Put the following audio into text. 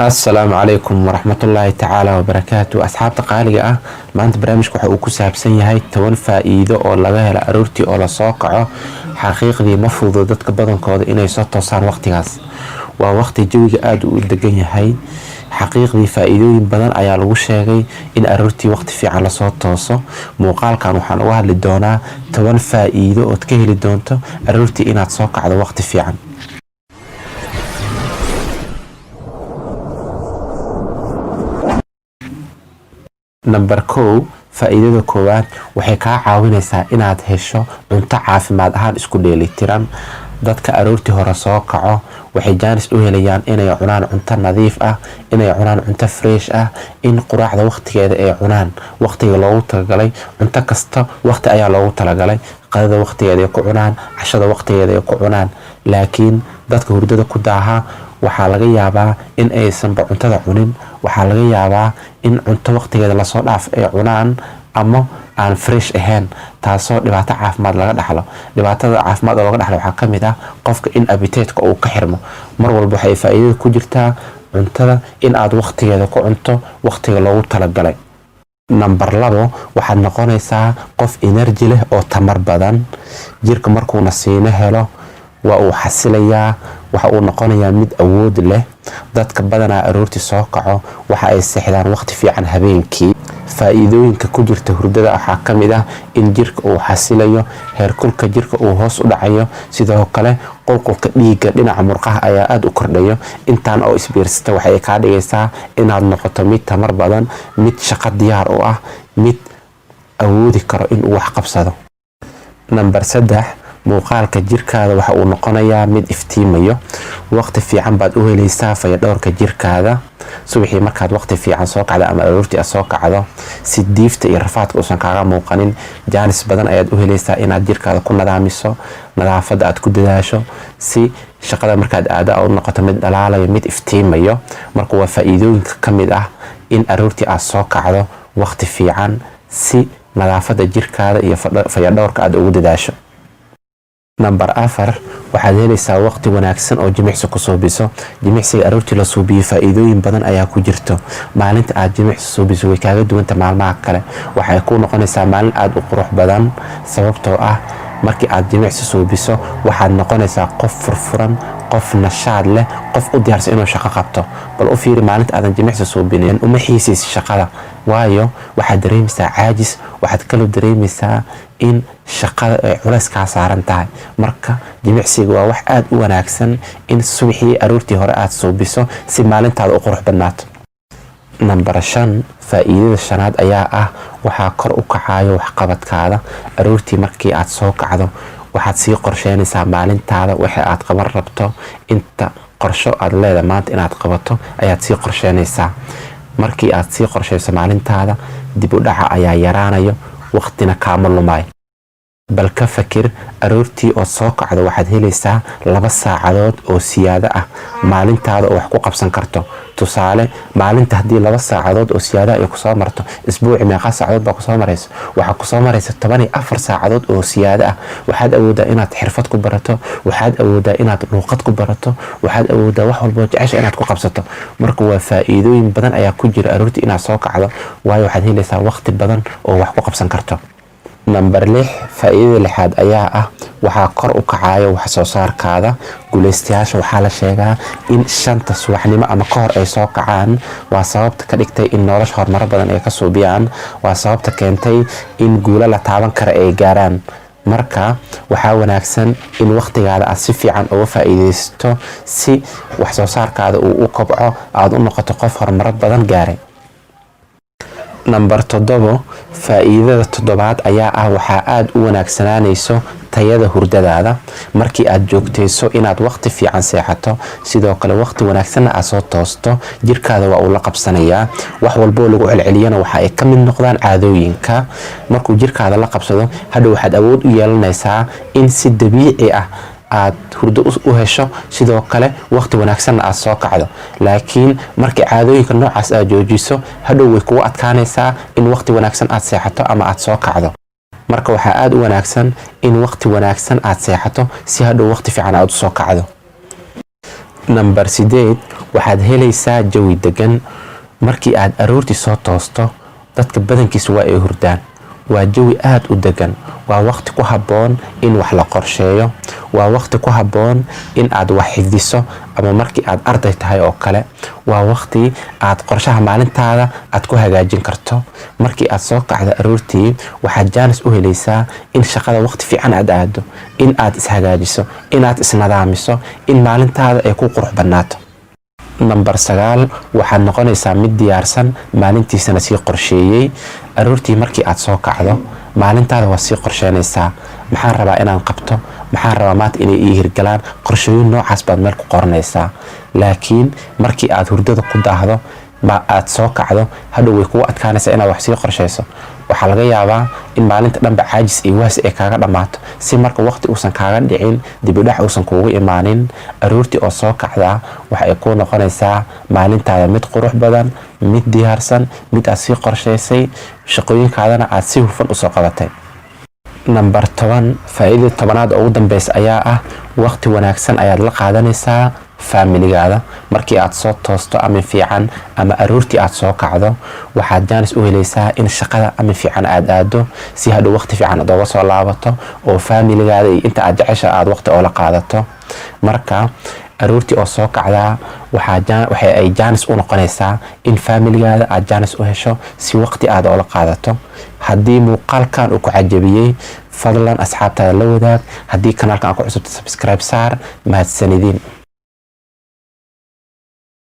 السلام عليكم ورحمة الله تعالى وبركاته أصحاب تقالية ما أنت برامج waxa uu ku saabsan yahay 10 faa'iido oo laga helo aroortii oo la soo kaco xaqiiqdii ma fududo dadka badankooda inay soo toosaan waqtigaas waa waqti jawiga aad u degan yahay xaqiiqdii faa'iidooyin badan ayaa lagu sheegay in aroortii waqti fiican la soo tooso muuqaalkan waxaan uga hadli doonaa 10 faa'iido oo ka heli doonto aroortii inaad soo kacdo waqti fiican number 2 faa'iidada koowaad waxay ka caawinaysaa inaad hesho cunto caafimaad ahaan isku dheelitiran dadka aroortii hore soo kaco waxay jaanis u helayaan inay cunaan cunto nadiif ah inay cunaan cunto fresh ah in quraacda waqtigeeda ay cunaan waqtiga loogu talagalay cunto kasta waqti ayaa loogu talagalay qadada waqtigeeda ay ku cunaan cashada waqtigeeda ay ku cunaan laakiin dadka hurdada ku daaha waxaa laga yaabaa in aysan cuntada cunin waxaa laga yaabaa in cunto waqtigeeda la soo dhaaf ay cunaan ama aan fresh ahayn taasoo dhibaato caafimaad laga dhaxlo dhibaatada caafimaad oo laga dhaxlo waxaa kamid ah qofka in appetite-ka uu ka xirmo mar walba waxay faa'iido ku jirtaa cuntada in aad waqtigeeda ku cunto waqtiga loogu talagalay number 2 waxaad noqonaysaa qof energy leh oo tamar badan jirka markuu nasiino helo waa uu xasilayaa waxa uu noqonayaa mid awood leh dadka badanaa aroortii soo kaco waxa ay seexdaan waqti fiican habeenkii faa'iidooyinka ku jirta hurdada waxaa kamid ah in jirka uu xasilayo heerkulka jirka uu hoos u dhacayo sidoo kale qulqulka dhiigga dhinaca murqaha ayaa aad u kordhayo intaan oo isbiirsata waxay ka dhigaysaa inaad noqoto mid tamar badan mid shaqo diyaar u ah mid awoodi karo in uu wax qabsado number 3 muuqaalka jirkaada waxa uu noqonayaa mid iftiimayo waqti fiican baad u helaysaa fayadhowrka jirkaada subaxii markaad waqti fiican soo kacdo ama aroortii soo kacdo si diifta iyo rafaadka uusan kaaga muuqanin jaanis badan ayaad u helaysaa inaad jirkaada ku nadaamiso nadaafada aad ku dadaasho si shaqada markaad aada u noqoto mid dhalaalayo mid iftiimayo marka waa faa'iidooyinka kamid ah in aroortii aad soo kacdo waqti fiican si nadaafada jirkaada iyo fayadhowrka aad ugu dadaasho number 4 waxaad helaysaa waqti wanaagsan oo jimicsi ku suubiso jimicsiga aroortii la suubiyo faa'iidooyin badan ayaa ku jirto maalinta aad jimicsi suubiso way kaaga duwanta maalmaha kale waxay ku noqonaysaa maalin aad u qurux badan sababtoo ah markii aad jimicsi suubiso waxaad noqonaysaa qof furfuran qof nashaad leh qof u diyaarsan inuu shaqo qabto bal u fiiri maalinta aadan jimicsi suubinin uma xiisaysid shaqada waayo waxaad dareemaysaa caajis waxaad kaloo dareemaysaa in shaqada ay culays kaa saaran tahay marka jimicsiga waa wax aad u wanaagsan in subaxii aroortii hore aad suubiso si maalintaada u qurux badnaato number 5 faa'iidada shanaad ayaa ah waxaa kor u kacayo waxqabadkaada aroortii markii aad soo kacdo waxaad sii qorsheynaysaa maalintaada waxa aad qaban rabto inta qorsho aad leedahay maanta inaad qabato ayaad sii qorsheynaysaa markii aad sii qorsheyso maalintaada dib u dhaca ayaa yaraanayo waqtina kaama lumay bal ka fakir aroortii oo soo kacdo waxaad helaysaa 2 saacadood oo siyaado ah maalintaada oo wax ku qabsan karto tusaale maalinta hadii 2 saacadood oo siyaado ay ku soo marto isbuuci meeqa saacadood baa ku soo marayso waxa ku soo maraysa 14 saacadood oo siyaado ah waxaad awoodaa inaad xirfad ku barato waxaad awoodaa inaad luqad ku barato waxaad awoodaa wax walba oo jecesha inaad ku qabsato marka waa faa'iidooyin badan ayaa ku jira aroortii inaad soo kacdo waayo waxaad helaysaa waqti badan oo wax ku qabsan karto number 6 faa'iidada lixaad ayaa ah waxaa kor u kacayo wax soo saarkaada guuleystayaasha waxaa la sheegaa in 5 subaxnimo ama ka hor ay soo kacaan waa sababta ka dhigtay in nolosha horumar badan ay ka suubiyaan waa sababta keentay in guulo la taaban karo ay gaaraan marka waxaa wanaagsan in waqtigaada aad si fiican uga faa'iideysto si wax soo saarkaada uu u kobco aad u noqoto qof horumar badan gaaray number 7 faa'iidada 7aad ayaa ah waxaa aad u wanaagsanaanayso tayada hurdadaada markii aad joogteyso inaad waqti fiican seexato sidoo kale waqti wanaagsan aad soo toosto jirkaada waa uu la qabsanayaa wax walba oo lagu celceliyana waxa ay ka mid noqdaan caadooyinka markuu jirkaada la qabsado hadhow waxaad awood u yeelanaysaa in si dabiici ah aad hurdo u hesho sidoo kale waqti wanaagsan aad soo kacdo laakiin markii caadooyinka noocaas aad joojiso hadhow way kugu adkaanaysaa in waqti wanaagsan aad seexato ama aad soo kacdo marka waxaa aad u wanaagsan in waqti wanaagsan aad seexato si hadhow waqti fiican aad u soo kacdo Number 8 waxaad helaysaa jawi degan. Markii aad aroortii soo toosto dadka badankiisa waa ay hurdaan. waa jawi aad u degan. waa waqti ku habboon in wax la qorsheeyo. waa waqti ku habboon in aad wax xifdiso ama markii aad arday tahay oo kale. waa waqti aad qorshaha maalintaada aad ku hagaajin karto. markii aad soo kacdo aroortii waxaad jaanis u helaysaa in shaqada waqti fiican aad aado, in aad ishagaajiso, in aad isnadaamiso, in maalintaada ay ku qurux banaato. Number 9 waxaad noqonaysaa mid diyaarsan, maalintiisana sii qorsheeyay. aroortii markii aad soo kacdo maalintaada waa sii qorsheynaysaa. maxaan rabaa inaan qabto, maxaan rabaa maanta inay ii hirgalaan, qorshooyin noocaas baad meel ku qoranaysaa. laakiin markii aad hurdada ku daahdo ma aad soo kacdo hadhow way kugu adkaanaysaa inaad wax sii qorsheyso. waxaa laga yaabaa in maalinta dhanba caajis iyo waasi ay kaaga dhammaato, si marka waqti uusan kaaga dhicin, dibidhac uusan kuugu imaanin. aroortii oo soo kacdaa waxa ay kuu noqonaysaa maalintaada mid qurux badan, mid diyaarsan, mid aad sii qorshaysay, shaqooyinkaadana aad si hufan usoo qabatay. Number 10 faa'iidada 10aad ugu dambeysa ayaa ah waqti wanaagsan ayaad la qaadanaysaa familigaada. markii aad soo toosto ama fiican ama aroortii aad soo kacdo waxaad jaanis u helaysaa in shaqada ama fiican aad aado, si hadhow waqti fiican aad uga soo laabato oo familigaada iyo inta aad jecesha aad waqti oo la qaadato. marka aroortii oo soo kacdaa waxa ay jaanis u noqonaysaa in familigaada aad jaanis u hesho si waqti aad oo la qaadato. haddii muuqaalkan uu ku cajabiyey fadlan asxaabtaada la wadaag. haddii kanaalkan aad ku cusubta subscribe saar. mahadsanidin.